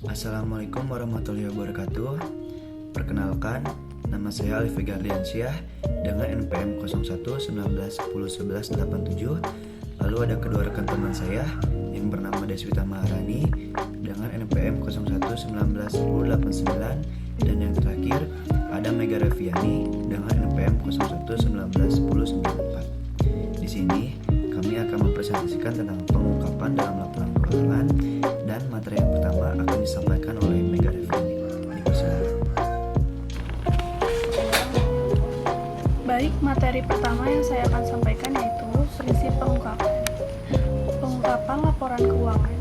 Assalamualaikum warahmatullahi wabarakatuh. Perkenalkan, nama saya Alif Gardiansyah dengan NPM 0119101187. Lalu ada kedua rekan teman saya yang bernama Deswita Maharani dengan NPM 01191089, dan yang terakhir ada Mega Reviani dengan NPM 01191094. Di sini kami akan mempresentasikan tentang pengungkapan dalam laporan keuangan, dan materi yang pertama akan disampaikan oleh Mega Reviani. Dipersilakan. Baik, materi pertama yang saya akan sampaikan yaitu prinsip pengungkapan. Pengungkapan laporan keuangan.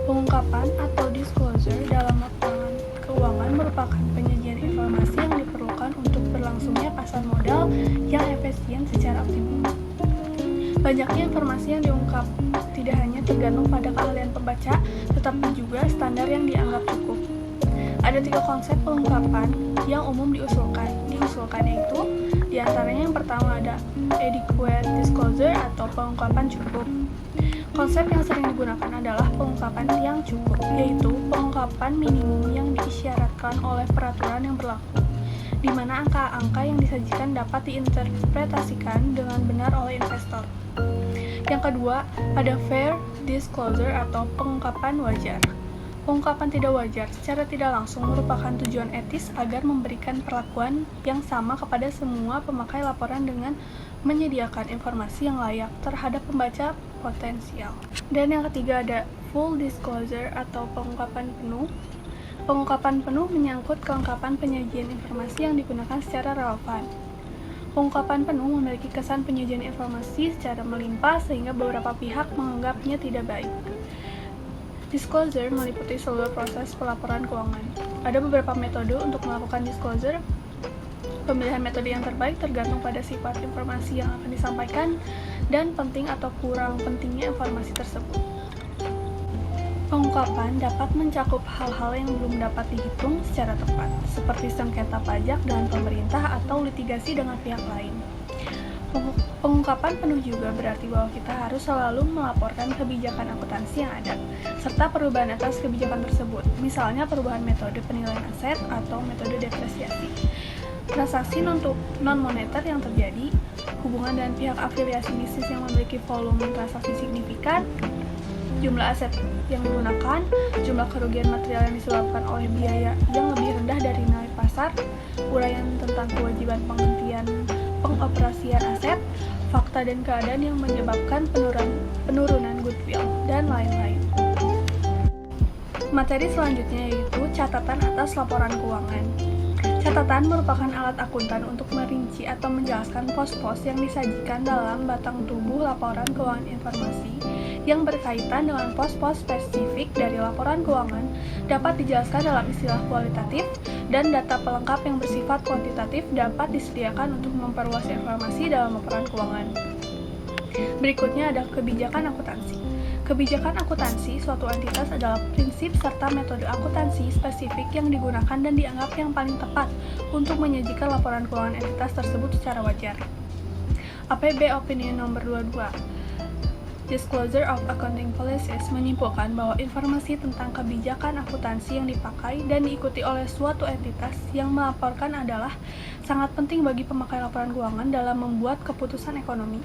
Pengungkapan atau disclosure dalam laporan keuangan merupakan penyajian informasi yang diperlukan untuk berlangsungnya pasar modal yang efisien secara optimum. Banyaknya informasi yang diungkap tidak hanya tergantung pada keahlian pembaca, tetapi juga standar yang dianggap cukup. Ada 3 konsep pengungkapan yang umum diusulkan yaitu diantaranya yang pertama ada adequate disclosure atau pengungkapan cukup. Konsep yang sering digunakan adalah pengungkapan yang cukup, yaitu pengungkapan minimum yang diisyaratkan oleh peraturan yang berlaku, di mana angka-angka yang disajikan dapat diinterpretasikan dengan benar oleh investor. Yang kedua, ada fair disclosure atau pengungkapan wajar. Pengungkapan tidak wajar secara tidak langsung merupakan tujuan etis agar memberikan perlakuan yang sama kepada semua pemakai laporan dengan menyediakan informasi yang layak terhadap pembaca potensial. Dan yang ketiga ada full disclosure atau pengungkapan penuh. Pengungkapan penuh menyangkut kelengkapan penyajian informasi yang digunakan secara relevan. Pengungkapan penuh memiliki kesan penyajian informasi secara melimpah sehingga beberapa pihak menganggapnya tidak baik. Disclosure meliputi seluruh proses pelaporan keuangan. Ada beberapa metode untuk melakukan disclosure. Pemilihan metode yang terbaik tergantung pada sifat informasi yang akan disampaikan dan penting atau kurang pentingnya informasi tersebut. Pengungkapan dapat mencakup hal-hal yang belum dapat dihitung secara tepat, seperti sengketa pajak dengan pemerintah atau litigasi dengan pihak lain. Pengungkapan penuh juga berarti bahwa kita harus selalu melaporkan kebijakan akuntansi yang ada, serta perubahan atas kebijakan tersebut, misalnya perubahan metode penilaian aset atau metode depresiasi. Transaksi non-moneter yang terjadi, hubungan dengan pihak afiliasi bisnis yang memiliki volume transaksi signifikan, jumlah aset yang digunakan, jumlah kerugian material yang disebabkan oleh biaya yang lebih rendah dari nilai pasar, uraian tentang kewajiban pengoperasian aset, fakta dan keadaan yang menyebabkan penurunan goodwill, dan lain-lain. Materi selanjutnya yaitu catatan atas laporan keuangan. Catatan merupakan alat akuntan untuk merinci atau menjelaskan pos-pos yang disajikan dalam batang tubuh laporan keuangan informasi yang berkaitan dengan pos-pos spesifik dari laporan keuangan dapat dijelaskan dalam istilah kualitatif, dan data pelengkap yang bersifat kuantitatif dapat disediakan untuk memperluas informasi dalam laporan keuangan. Berikutnya ada kebijakan akuntansi. Kebijakan akuntansi suatu entitas adalah prinsip serta metode akuntansi spesifik yang digunakan dan dianggap yang paling tepat untuk menyajikan laporan keuangan entitas tersebut secara wajar. APB Opinion nomor 22. Disclosure of Accounting Policies menyimpulkan bahwa informasi tentang kebijakan akuntansi yang dipakai dan diikuti oleh suatu entitas yang melaporkan adalah sangat penting bagi pemakai laporan keuangan dalam membuat keputusan ekonomi.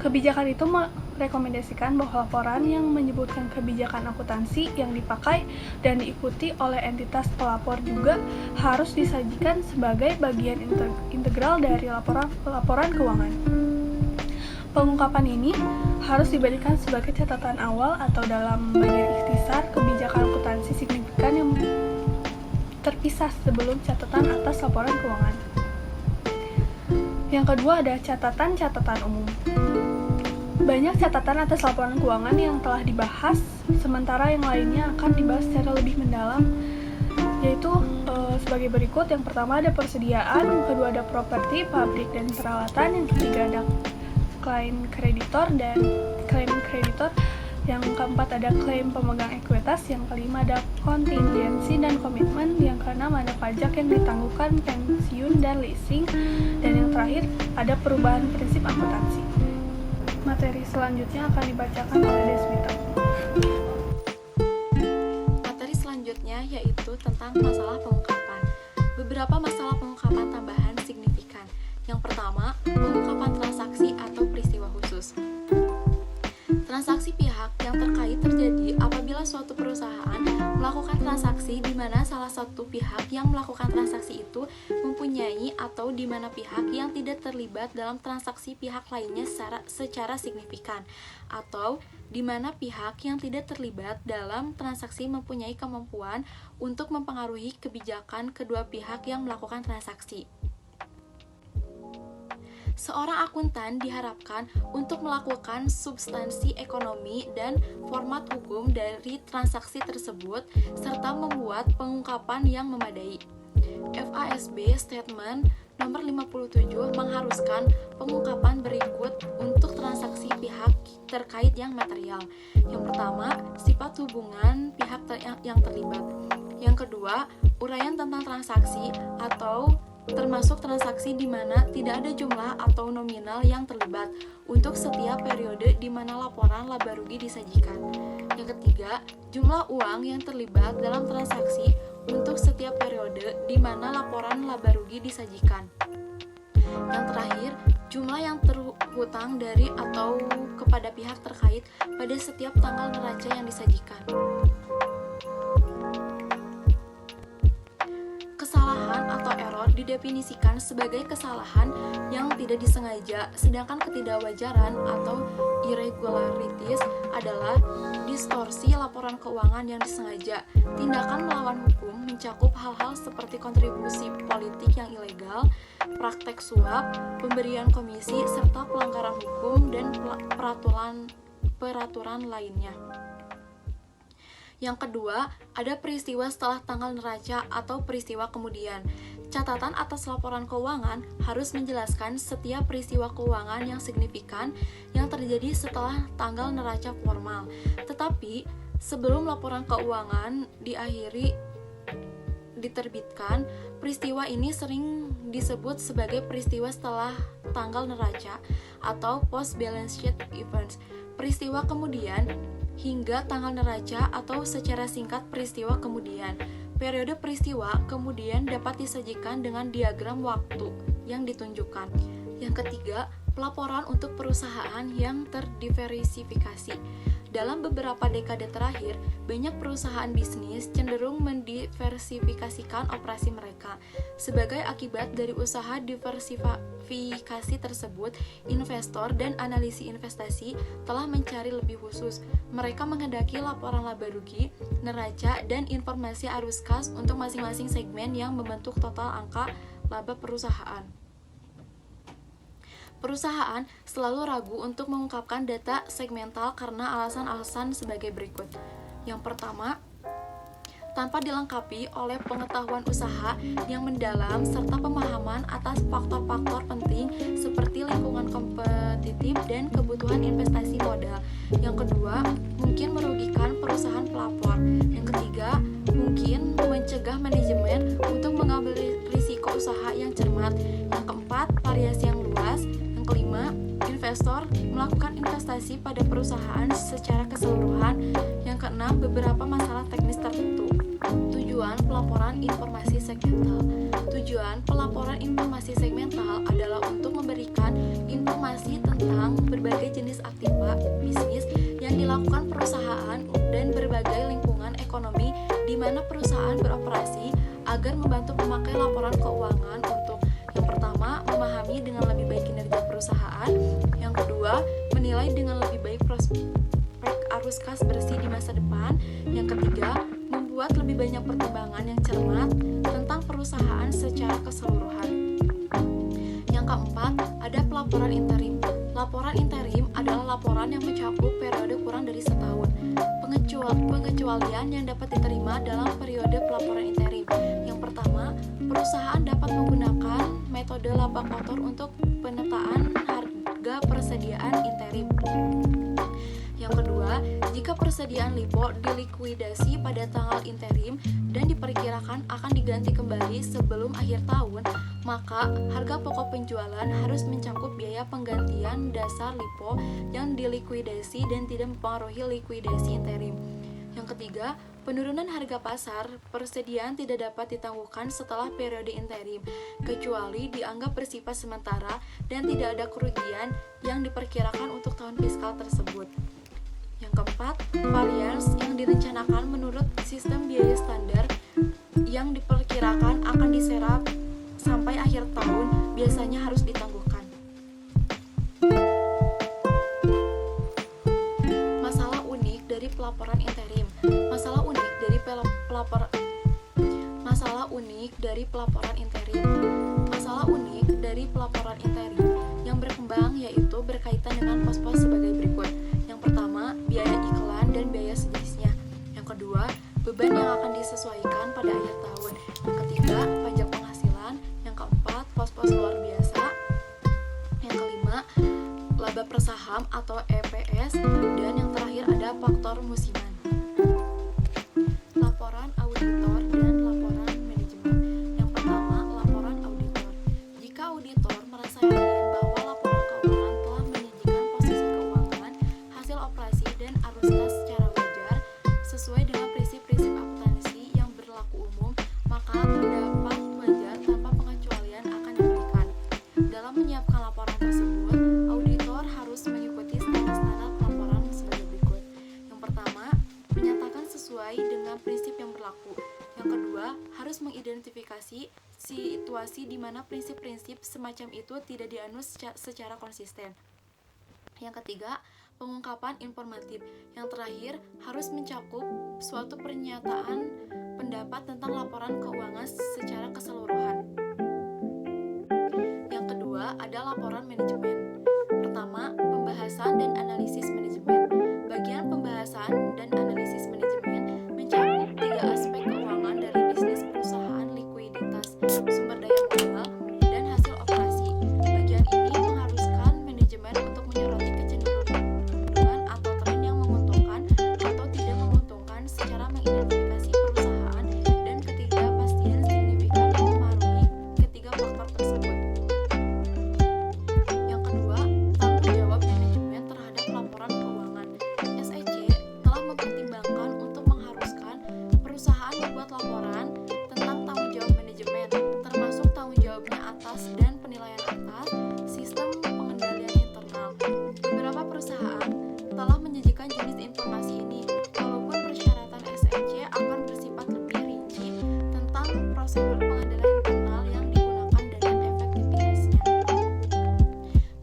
Kebijakan itu merekomendasikan bahwa laporan yang menyebutkan kebijakan akuntansi yang dipakai dan diikuti oleh entitas pelapor juga harus disajikan sebagai bagian integral dari laporan keuangan. Pengungkapan ini harus diberikan sebagai catatan awal atau dalam bagian ikhtisar kebijakan akuntansi signifikan yang terpisah sebelum catatan atas laporan keuangan. Yang kedua ada catatan umum. Banyak catatan atas laporan keuangan yang telah dibahas, sementara yang lainnya akan dibahas secara lebih mendalam, yaitu sebagai berikut. Yang pertama ada persediaan, yang kedua ada properti, pabrik, dan peralatan, yang ketiga ada klaim kreditor dan klaim kreditor, yang keempat ada klaim pemegang ekuitas, yang kelima ada kontingensi dan komitmen, yang keenam ada pajak yang ditangguhkan, pensiun dan leasing, dan yang terakhir ada perubahan prinsip akuntansi. Materi selanjutnya akan dibacakan oleh Deswita. Materi selanjutnya selanjutnya yaitu tentang masalah pengungkapan. Beberapa masalah pengungkapan tambahan signifikan. Yang pertama, pengungkapan transaksi atau peristiwa khusus. Transaksi pihak yang terkait terjadi apabila suatu perusahaan melakukan transaksi di mana salah satu pihak yang melakukan transaksi itu mempunyai atau di mana pihak yang tidak terlibat dalam transaksi pihak lainnya secara signifikan, atau di mana pihak yang tidak terlibat dalam transaksi mempunyai kemampuan untuk mempengaruhi kebijakan kedua pihak yang melakukan transaksi. Seorang akuntan diharapkan untuk melakukan substansi ekonomi dan format hukum dari transaksi tersebut serta membuat pengungkapan yang memadai. FASB Statement nomor 57 mengharuskan pengungkapan berikut untuk transaksi pihak terkait yang material. Yang pertama, sifat hubungan pihak yang terlibat. Yang kedua, uraian tentang transaksi atau termasuk transaksi di mana tidak ada jumlah atau nominal yang terlibat untuk setiap periode di mana laporan laba rugi disajikan. Yang ketiga, jumlah uang yang terlibat dalam transaksi untuk setiap periode di mana laporan laba rugi disajikan. Yang terakhir, jumlah yang terhutang dari atau kepada pihak terkait pada setiap tanggal neraca yang disajikan. Kesalahan atau error didefinisikan sebagai kesalahan yang tidak disengaja, sedangkan ketidakwajaran atau irregularities adalah distorsi laporan keuangan yang disengaja. Tindakan melawan hukum mencakup hal-hal seperti kontribusi politik yang ilegal, praktek suap, pemberian komisi, serta pelanggaran hukum dan peraturan lainnya. Yang kedua, ada peristiwa setelah tanggal neraca atau peristiwa kemudian. Catatan atas laporan keuangan harus menjelaskan setiap peristiwa keuangan yang signifikan yang terjadi setelah tanggal neraca formal. Tetapi, sebelum laporan keuangan diterbitkan, peristiwa ini sering disebut sebagai peristiwa setelah tanggal neraca atau post balance sheet events. Peristiwa kemudian hingga tanggal neraca atau secara singkat peristiwa kemudian. Periode peristiwa kemudian dapat disajikan dengan diagram waktu yang ditunjukkan. Yang ketiga, pelaporan untuk perusahaan yang terdiversifikasi. Dalam beberapa dekade terakhir, banyak perusahaan bisnis cenderung mendiversifikasikan operasi mereka. Sebagai akibat dari usaha diversifikasi tersebut, investor dan analisi investasi telah mencari lebih khusus. Mereka menghendaki laporan laba rugi, neraca, dan informasi arus kas untuk masing-masing segmen yang membentuk total angka laba perusahaan. Perusahaan selalu ragu untuk mengungkapkan data segmental karena alasan-alasan sebagai berikut. Yang pertama, tanpa dilengkapi oleh pengetahuan usaha yang mendalam serta pemahaman atas faktor-faktor penting seperti lingkungan kompetitif dan kebutuhan investasi modal. Yang kedua, mungkin merugikan perusahaan pelapor. Yang ketiga, mungkin mencegah manajemen untuk mengambil risiko usaha yang cermat. Yang keempat, variasi yang luas. Yang kelima, investor melakukan investasi pada perusahaan secara keseluruhan. Yang keenam, beberapa masalah teknis tertentu. Tujuan pelaporan informasi segmental. Tujuan pelaporan informasi segmental adalah untuk memberikan informasi tentang berbagai jenis aktiva bisnis yang dilakukan perusahaan dan berbagai lingkungan ekonomi di mana perusahaan beroperasi agar membantu pemakai laporan keuangan untuk yang pertama, memahami dengan lebih baik kinerja perusahaan. Yang kedua, menilai dengan lebih baik prospek arus kas bersih di masa depan. Yang ketiga, membuat lebih banyak pertimbangan yang cermat tentang perusahaan secara keseluruhan. Yang keempat, ada pelaporan interim. Laporan interim adalah laporan yang mencakup periode kurang dari setahun. Pengecualian yang dapat diterima dalam periode pelaporan interim. Yang pertama, perusahaan dapat menggunakan metode laba kotor untuk penataan harga persediaan interim. Yang kedua, jika persediaan LIPO dilikuidasi pada tanggal interim dan diperkirakan akan diganti kembali sebelum akhir tahun, maka harga pokok penjualan harus mencakup biaya penggantian dasar LIPO yang dilikuidasi dan tidak mempengaruhi likuidasi interim. Yang ketiga, Penurunan harga pasar persediaan tidak dapat ditangguhkan setelah periode interim, kecuali dianggap bersifat sementara dan tidak ada kerugian yang diperkirakan untuk tahun fiskal tersebut. Yang keempat, varians yang direncanakan menurut sistem biaya standar yang diperkirakan akan diserap sampai akhir tahun biasanya harus ditangguhkan. Masalah unik dari pelaporan interim. Masalah unik dari pelaporan interim. Masalah unik dari pelaporan interim yang berkembang yaitu berkaitan dengan pos-pos sebagai berikut. Yang pertama, biaya iklan dan biaya sejenisnya. Yang kedua, beban yang akan disesuaikan pada akhir tahun. Yang ketiga, pajak penghasilan. Yang keempat, pos-pos luar biasa. Yang kelima, laba persaham atau EPS. Dan yang terakhir ada faktor musiman. Laporan auditor dan laporan manajemen. Yang pertama, laporan auditor. Jika auditor merasa yakin bahwa laporan keuangan telah menyajikan posisi keuangan, hasil operasi dan arus kas secara wajar sesuai dengan prinsip-prinsip akuntansi yang berlaku umum, maka terdapat wajar tanpa pengecualian akan diberikan. Dalam menyiapkan laporan tersebut, auditor harus mengikuti standar-standar pelaporan sebagai berikut. Yang pertama, menyatakan sesuai dengan prinsip yang berlaku. Yang kedua, harus mengidentifikasi situasi di mana prinsip-prinsip semacam itu tidak dianus secara konsisten. Yang ketiga, pengungkapan informatif. Yang terakhir, harus mencakup suatu pernyataan pendapat tentang laporan keuangan secara keseluruhan. Yang kedua, ada laporan manajemen. Pertama, pembahasan dan analisis manajemen. Bagian pembahasan dan analisis manajemen mencakup 3 aspek keuangan dari bisnis perusahaan, likuiditas, sumber daya modal, dan hasil operasi. Bagian ini mengharuskan manajemen untuk menyoroti kecenderungan atau tren yang menguntungkan atau tidak menguntungkan secara mengidentifikasi perusahaan dan ketidakpastian signifikan yang mempengaruhi ketiga faktor tersebut. Yang kedua, tanggung jawab manajemen terhadap laporan keuangan. SEC telah mempertimbangkan untuk mengharuskan perusahaan membuat laporan tentang tanggung jawab manajemen, termasuk tanggung jawabnya atas dan penilaian atas sistem pengendalian internal. Beberapa perusahaan telah menyajikan jenis informasi ini, walaupun persyaratan SEC akan bersifat lebih rinci tentang prosedur pengendalian internal yang digunakan dan efektivitasnya.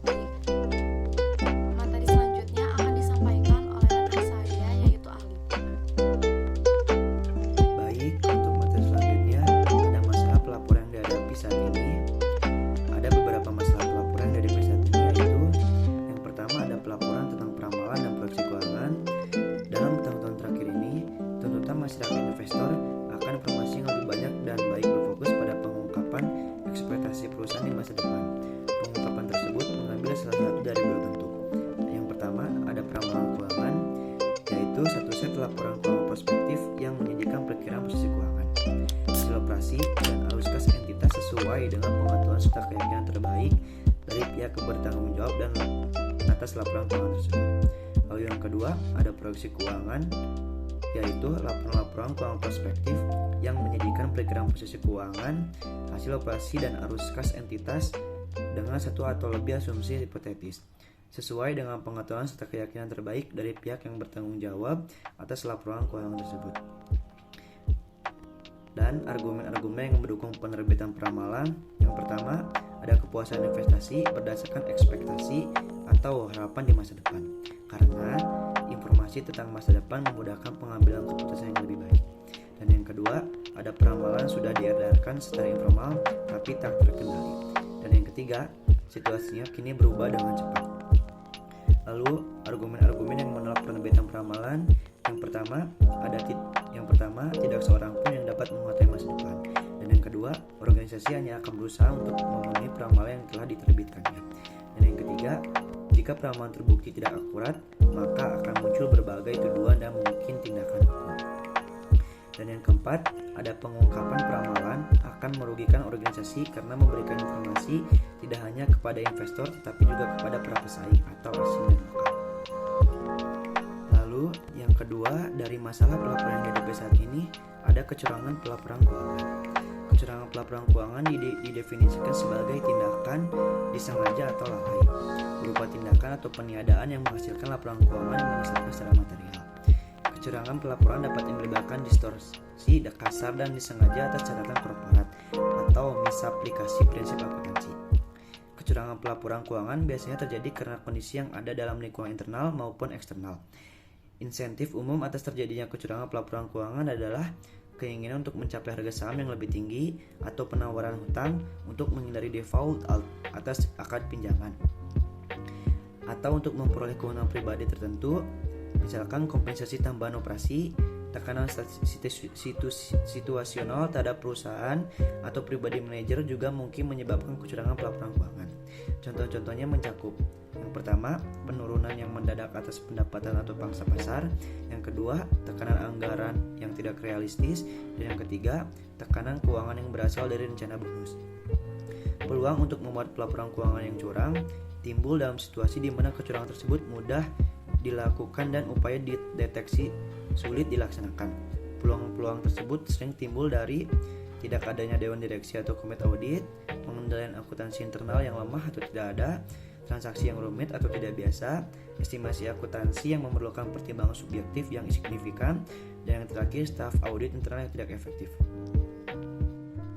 Baik, materi selanjutnya akan disampaikan oleh rekan saya yaitu Alif. Baik, untuk materi selanjutnya ada masalah pelaporan yang dihadapi saat ini. Ada beberapa masalah pelaporan yang dihadapi saat ini, yaitu yang pertama ada pelaporan tentang peramalan dan proyeksi keuangan. Dalam tahun-tahun terakhir ini, tuntutan masyarakat investor akan informasi yang lebih banyak dan baik berfokus pada pengungkapan ekspektasi perusahaan di masa depan. Pengungkapan tersebut mengambil salah satu dari dua bentuk. Yang pertama ada peramalan keuangan, yaitu satu set laporan keuangan prospektif yang menyajikan perkiraan posisi keuangan, hasil operasi, dan arus kas entitas sesuai dengan pengetahuan serta keyakinan terbaik dari pihak bertanggung jawab dan atas laporan keuangan tersebut. Lalu yang kedua ada proyeksi keuangan, yaitu laporan keuangan prospektif yang menyajikan perkiraan posisi keuangan, hasil operasi, dan arus kas entitas dengan satu atau lebih asumsi hipotetis sesuai dengan pengetahuan serta keyakinan terbaik dari pihak yang bertanggung jawab atas laporan keuangan tersebut. Dan argumen-argumen yang mendukung penerbitan peramalan. Yang pertama, ada kepuasan investasi berdasarkan ekspektasi atau harapan di masa depan, karena informasi tentang masa depan memudahkan pengambilan keputusan yang lebih baik. Dan yang kedua, ada peramalan sudah diedarkan secara informal tapi tak terkendali. Dan yang ketiga, situasinya kini berubah dengan cepat. Lalu argumen-argumen yang menolak penerbitan peramalan. Yang pertama, tidak seorang pun yang dapat mengetahui masa depan. Dan yang kedua, organisasi hanya akan berusaha untuk memenuhi peramalan yang telah diterbitkannya. Dan yang ketiga, jika peramalan terbukti tidak akurat, maka akan muncul berbagai tuduhan dan mungkin tindakan hukum. Dan yang keempat, ada pengungkapan peramalan akan merugikan organisasi karena memberikan informasi tidak hanya kepada investor tetapi juga kepada para pesaing atau asing dan lokal. Lalu yang kedua, dari masalah pelaporan yang dihadapi saat ini ada kecurangan pelaporan keuangan. Kecurangan pelaporan keuangan didefinisikan sebagai tindakan disengaja atau lalai, berupa tindakan atau peniadaan yang menghasilkan laporan keuangan yang menyesatkan secara material. Kecurangan pelaporan dapat melibatkan distorsi kasar dan disengaja atas catatan korporat atau misaplikasi prinsip akuntansi. Kecurangan pelaporan keuangan biasanya terjadi karena kondisi yang ada dalam lingkungan internal maupun eksternal. Insentif umum atas terjadinya kecurangan pelaporan keuangan adalah keinginan untuk mencapai harga saham yang lebih tinggi atau penawaran hutang untuk menghindari default atas akad pinjaman, atau untuk memperoleh keuntungan pribadi tertentu, misalkan kompensasi tambahan operasi, tekanan situasional terhadap perusahaan atau pribadi manajer juga mungkin menyebabkan kecurangan pelaporan keuangan. Contoh-contohnya mencakup: yang pertama, penurunan yang mendadak atas pendapatan atau pangsa pasar; yang kedua, tekanan anggaran yang tidak realistis; dan yang ketiga, tekanan keuangan yang berasal dari rencana bonus. Peluang untuk membuat pelaporan keuangan yang curang timbul dalam situasi di mana kecurangan tersebut mudah dilakukan dan upaya deteksi sulit dilaksanakan. Peluang-peluang tersebut sering timbul dari tidak adanya dewan direksi atau komite audit, pengendalian akuntansi internal yang lemah atau tidak ada, transaksi yang rumit atau tidak biasa, estimasi akuntansi yang memerlukan pertimbangan subjektif yang signifikan, dan yang terakhir, staf audit internal yang tidak efektif.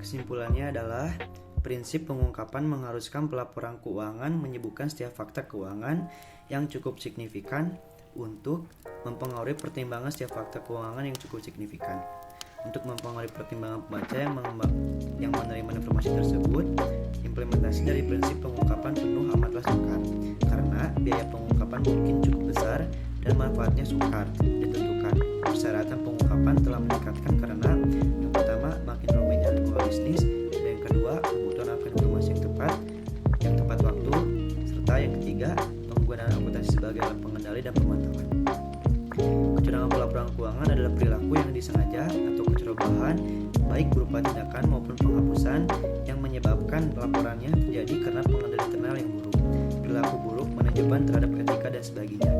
Kesimpulannya adalah prinsip pengungkapan mengharuskan pelaporan keuangan menyebutkan setiap fakta keuangan yang cukup signifikan untuk mempengaruhi pertimbangan setiap fakta keuangan yang cukup signifikan. Untuk mempengaruhi pertimbangan pembaca yang menerima informasi tersebut, implementasi dari prinsip pengungkapan penuh amatlah sukar, karena biaya pengungkapan mungkin cukup besar dan manfaatnya sukar ditentukan. Persyaratan pengungkapan telah meningkatkan karena yang pertama, makin rumitnya lingkungan bisnis, dan yang kedua, kebutuhan akan informasi yang tepat waktu, serta yang ketiga, penggunaan akuntansi sebagai alat pengendali dan pemantauan. Kecurangan pelaporan keuangan adalah perilaku yang disengaja atau kecerobohan, baik berupa tindakan maupun penghapusan, yang menyebabkan laporannya terjadi karena pengendali internal yang buruk, perilaku buruk, manajemen terhadap etika dan sebagainya.